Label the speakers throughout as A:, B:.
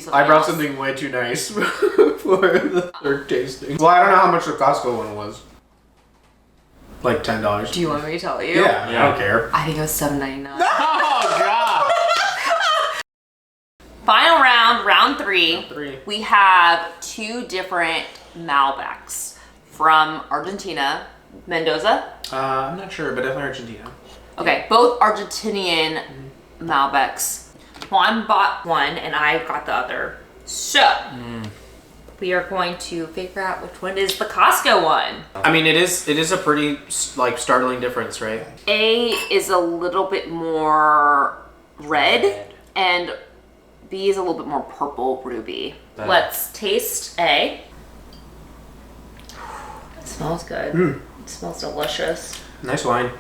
A: something
B: I brought
A: else.
B: something way too nice for the third tasting. Well, I don't know how much the Costco one was. Like $10.
A: Do you want me to tell you?
B: Yeah, I don't care.
A: I think it was $7.99.
B: Oh, God.
A: Final round, round three.
B: Round three.
A: We have 2 different Malbecs from Argentina. Mendoza.
B: I'm not sure, but definitely Argentina.
A: Okay, both Argentinian Malbecs. Juan bought one and I got the other. So, we are going to figure out which one is the Costco one.
B: I mean, it is a pretty, like, startling difference, right?
A: A is a little bit more red and B is a little bit more purple ruby. Let's taste A. It smells good. It smells delicious.
B: Nice wine.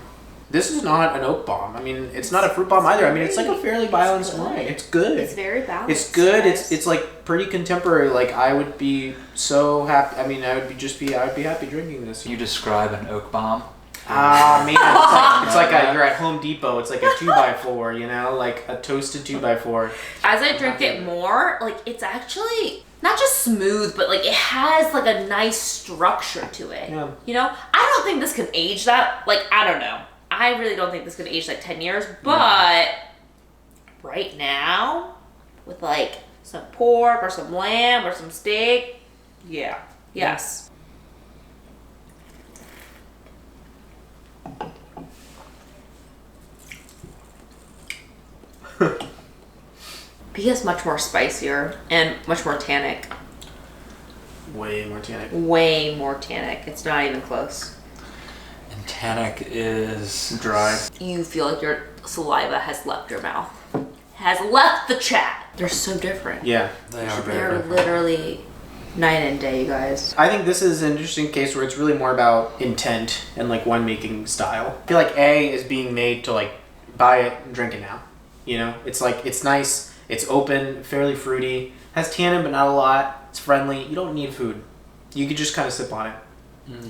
B: This is not an oak bomb. I mean, it's not a fruit bomb either. I mean, it's like a fairly balanced wine. It's good.
A: It's very balanced.
B: It's good.
A: Guys.
B: It's like pretty contemporary. Like, I would be so happy. I mean, I would be happy drinking this.
C: You describe an oak bomb?
B: Man, it's like you're at Home Depot. It's like a 2x4, you know, like a toasted 2x4.
A: As I drink it more, like it's actually not just smooth, but like it has like a nice structure to it.
B: Yeah.
A: You know, I don't think this can age that. Like, I don't know. I really don't think this can age like 10 years. But right now, with like some pork or some lamb or some steak, yeah, yes. B is much more spicier and much more tannic.
B: Way more tannic.
A: Way more tannic. It's not even close.
C: And tannic is
B: Dry.
A: You feel like your saliva has left your mouth. Has left the chat. They're so different.
B: Yeah.
C: They are
A: They're
C: very different.
A: literally night and day, you guys.
B: I think this is an interesting case where it's really more about intent and like winemaking style. I feel like A is being made to like buy it and drink it now. You know, it's like, it's nice, it's open, fairly fruity, has tannin but not a lot, it's friendly, you don't need food. You could just kind of sip on it.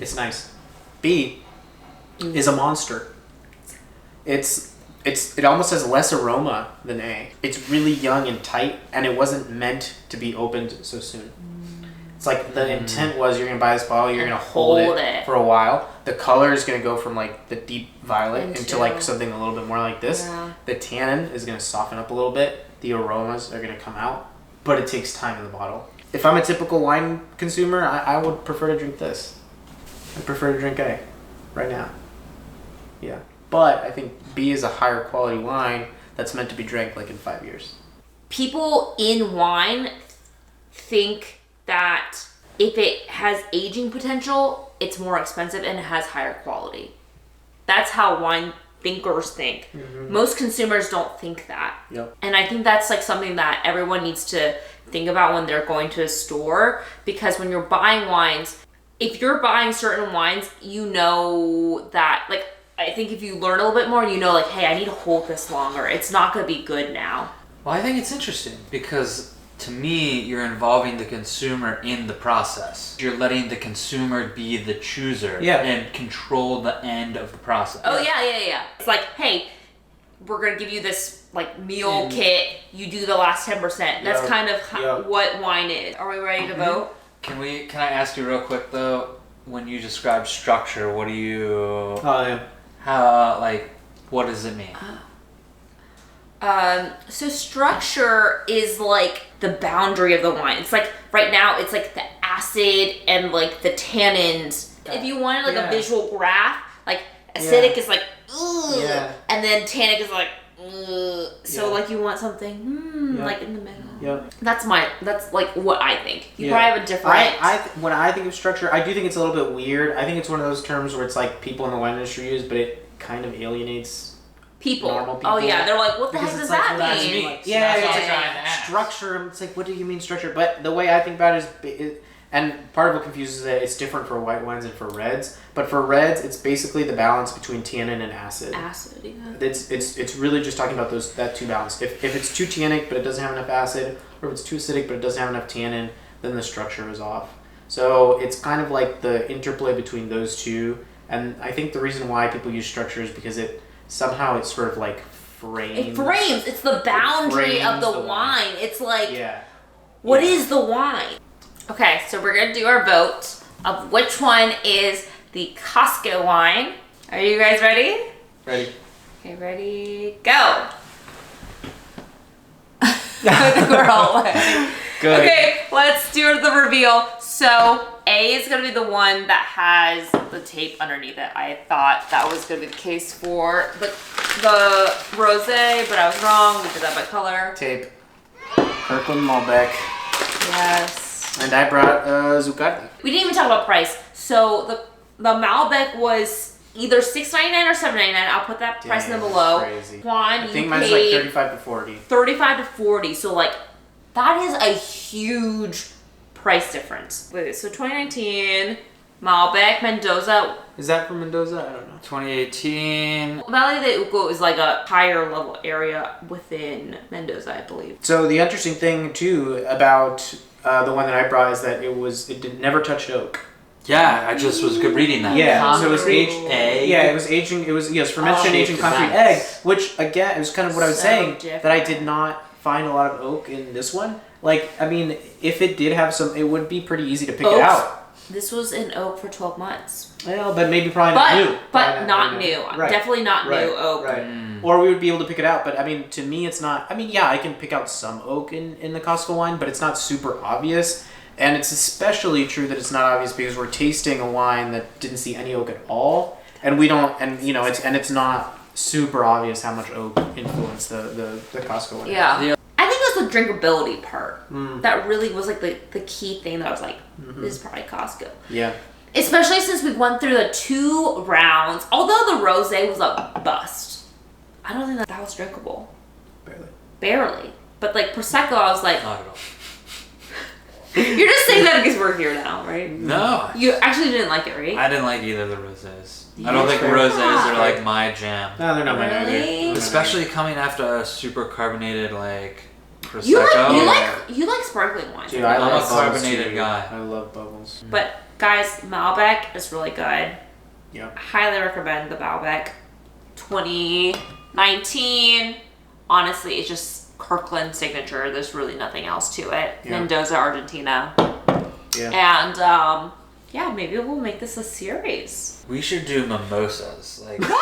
B: It's nice. B is a monster. It almost has less aroma than A. It's really young and tight, and it wasn't meant to be opened so soon. It's like the intent was you're gonna buy this bottle, you're gonna hold it for a while. The color is gonna go from like the deep violet into like something a little bit more like this.
A: Yeah.
B: The tannin is gonna soften up a little bit. The aromas are gonna come out, but it takes time in the bottle. If I'm a typical wine consumer, I would prefer to drink this. I prefer to drink A right now. Yeah. But I think B is a higher quality wine that's meant to be drank like in 5 years.
A: People in wine think that if it has aging potential, it's more expensive and it has higher quality. That's how wine thinkers think. Most consumers don't think that.
B: Yep.
A: And I think that's like something that everyone needs to think about when they're going to a store, because when you're buying wines, if you're buying certain wines, you know that, like, I think if you learn a little bit more, you know, like, hey, I need to hold this longer. It's not going to be good now.
C: Well, I think it's interesting because to me, you're involving the consumer in the process. You're letting the consumer be the chooser and control the end of the process.
A: Oh, yeah. It's like, hey, we're going to give you this, like, meal kit. You do the last 10%. That's kind of what wine is. Are we ready to vote?
C: Can I ask you real quick, though? When you describe structure, what do you... what does it mean?
A: So structure is like the boundary of the wine. It's like, right now, it's like the acid and like the tannins. If you wanted like a visual graph, like acidic is like, ugh, and then tannic is like, ugh. So like you want something, like in the middle.
B: Yep.
A: That's like what I think. You probably have a different...
B: When I think of structure, I do think it's a little bit weird. I think it's one of those terms where it's like people in the wine industry use, but it kind of alienates normal people.
A: Oh yeah, they're like, what the heck does that mean?
B: Like, structure. It's like, what do you mean structure? But the way I think about it is, and part of what confuses it, it's different for white wines and for reds. But for reds, it's basically the balance between tannin and acid.
A: Acid, yeah.
B: It's really just talking about that two balance. If it's too tannic but it doesn't have enough acid, or if it's too acidic but it doesn't have enough tannin, then the structure is off. So it's kind of like the interplay between those two. And I think the reason why people use structure is because it somehow it's sort of like frames.
A: It frames. It's the boundary of the wine. It's like What is the wine? Okay, so we're gonna do our vote of which one is the Costco wine. Are you guys ready?
B: Ready.
A: Okay, ready, go. We're all ready.
B: Good.
A: Okay, let's do the reveal. So A is gonna be the one that has the tape underneath it. I thought that was gonna be the case for the rosé, but I was wrong. We did that by color.
B: Tape. Kirkland Malbec.
A: Yes.
B: And I brought Zuccotti.
A: We didn't even talk about price. So the Malbec was either $6.99 or $7.99. I'll put that price in the below.
B: Crazy.
A: Juan,
B: I think
A: you
B: mine's
A: paid
B: like 35 to 40.
A: 35 to 40. So like that is a huge price difference. Wait, so 2019 Malbec Mendoza.
B: Is that from Mendoza? I don't know.
C: 2018.
A: Valle de Uco is like a higher level area within Mendoza, I believe.
B: So the interesting thing too about the one that I brought is that it never touched oak.
C: Yeah, I just was reading that.
B: Yeah, so it was aged
C: egg.
B: Yeah, it was aging. It was fermented and aged in concrete egg, which again, it was kind of what I was saying that I did not find a lot of oak in this one. Like, I mean, if it did have some, it would be pretty easy to pick it out.
A: This was in oak for 12 months.
B: Well, but maybe probably not new.
A: But not new.
B: Right.
A: Definitely not
B: Right.
A: new oak.
B: Right. Or we would be able to pick it out. But I mean, to me, it's not. I mean, yeah, I can pick out some oak in the Costco wine, but it's not super obvious. And it's especially true that it's not obvious because we're tasting a wine that didn't see any oak at all, and we don't. And you know, it's not super obvious how much oak influenced the Costco wine.
A: Yeah. I think it was the drinkability part that really was like the key thing that I was like, this is probably Costco.
B: Yeah.
A: Especially since we went through the 2 rounds. Although the rosé was a bust, I don't think that was drinkable. Barely. But like Prosecco, I was like,
C: Not at all.
A: you're just saying that because we're here now, right?
C: No.
A: You actually didn't like it, right?
C: I didn't like either of the rosés.
A: Yeah.
C: I don't think
A: Yeah.
C: rosés are like my jam.
B: No, they're not my
A: Really?
B: either.
C: Especially coming after a super carbonated like Prosecco.
A: You like sparkling wine.
B: Dude,
C: I'm a
B: love bubbles,
C: carbonated
B: too.
C: guy.
B: I love bubbles.
A: But guys, Malbec is really good.
B: Yeah.
A: Highly recommend the Malbec. 2019. Honestly, it's just Kirkland signature. There's really nothing else to it.
B: Yeah.
A: Mendoza, Argentina.
B: Yeah.
A: And yeah, maybe we'll make this a series.
C: We should do mimosas. Like
A: What?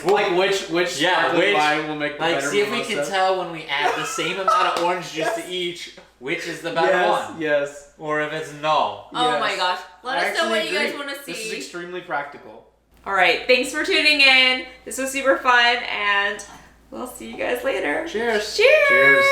B: Like which sparkling wine will make the
C: like
B: better
C: see if we
B: mimosa?
C: can tell when we add the same amount of orange juice to each, which is the better one.
B: Yes.
C: Or if it's no.
A: Oh
B: Yes.
A: my gosh. Let us know what you guys
B: agree.
A: want to see.
B: This is extremely practical.
A: All right. Thanks for tuning in. This was super fun, and we'll see you guys later.
B: Cheers.
A: Cheers.
B: Cheers.